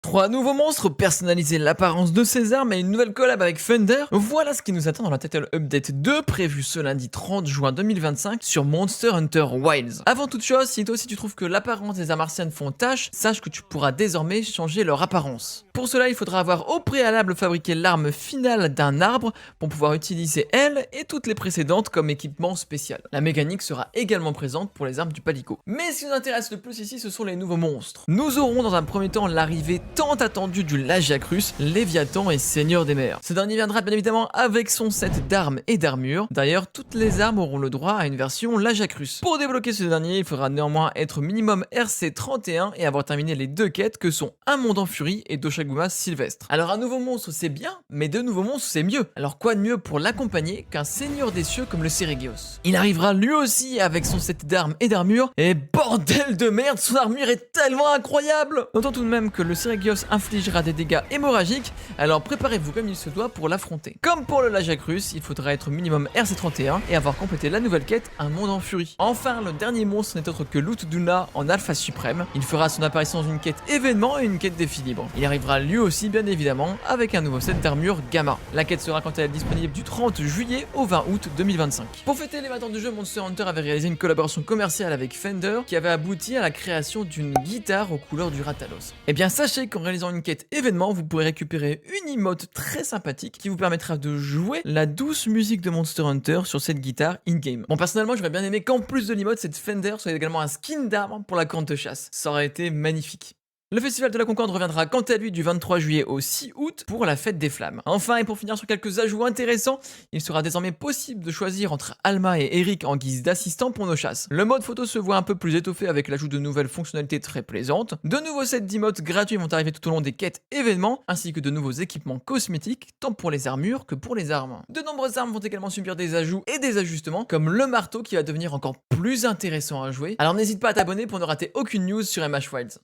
3 nouveaux monstres, personnaliser l'apparence de ces armes et une nouvelle collab avec Fender, voilà ce qui nous attend dans la Title Update 2 prévue ce lundi 30 juin 2025 sur Monster Hunter Wilds. Avant toute chose, si toi aussi tu trouves que l'apparence des armes martiennes font tâche, sache que tu pourras désormais changer leur apparence. Pour cela, il faudra avoir au préalable fabriqué l'arme finale d'un arbre pour pouvoir utiliser elle et toutes les précédentes comme équipement spécial. La mécanique sera également présente pour les armes du palico. Mais ce qui nous intéresse le plus ici, ce sont les nouveaux monstres. Nous aurons dans un premier temps l'arrivée tant attendue du Lagiacrus, Léviathan et Seigneur des mers. Ce dernier viendra bien évidemment avec son set d'armes et d'armures. D'ailleurs, toutes les armes auront le droit à une version Lagiacrus. Pour débloquer ce dernier, il faudra néanmoins être minimum RC31 et avoir terminé les deux quêtes que sont Un Monde en Furie et Doshaguma Sylvestre. Alors un nouveau monstre c'est bien, mais deux nouveaux monstres c'est mieux. Alors quoi de mieux pour l'accompagner qu'un seigneur des cieux comme le Seregios. Il arrivera lui aussi avec son set d'armes et d'armures, et bordel de merde, son armure est tellement incroyable. Notons tout de même que le Seregios infligera des dégâts hémorragiques, alors préparez-vous comme il se doit pour l'affronter. Comme pour le Lagiacrus, il faudra être minimum RC31 et avoir complété la nouvelle quête Un Monde en Furie. Enfin, le dernier monstre n'est autre que Lutduna en Alpha Suprême. Il fera son apparition dans une quête événement et une quête défi libre. Il arrivera lui aussi bien évidemment avec un nouveau set d'armure Gamma. La quête sera quant à elle disponible du 30 juillet au 20 août 2025. Pour fêter les 20 ans du jeu, Monster Hunter avait réalisé une collaboration commerciale avec Fender qui avait abouti à la création d'une guitare aux couleurs du Rathalos. Et bien sachez qu'en réalisant une quête événement, vous pourrez récupérer une emote très sympathique qui vous permettra de jouer la douce musique de Monster Hunter sur cette guitare in-game. Bon, personnellement, j'aurais bien aimé qu'en plus de l'emote, cette Fender soit également un skin d'arme pour la corne de chasse. Ça aurait été magnifique. Le festival de la Concorde reviendra quant à lui du 23 juillet au 6 août pour la fête des flammes. Enfin, et pour finir sur quelques ajouts intéressants, il sera désormais possible de choisir entre Alma et Eric en guise d'assistant pour nos chasses. Le mode photo se voit un peu plus étoffé avec l'ajout de nouvelles fonctionnalités très plaisantes. De nouveaux sets d'emotes gratuits vont arriver tout au long des quêtes événements, ainsi que de nouveaux équipements cosmétiques, tant pour les armures que pour les armes. De nombreuses armes vont également subir des ajouts et des ajustements, comme le marteau qui va devenir encore plus intéressant à jouer. Alors n'hésite pas à t'abonner pour ne rater aucune news sur MH Wilds.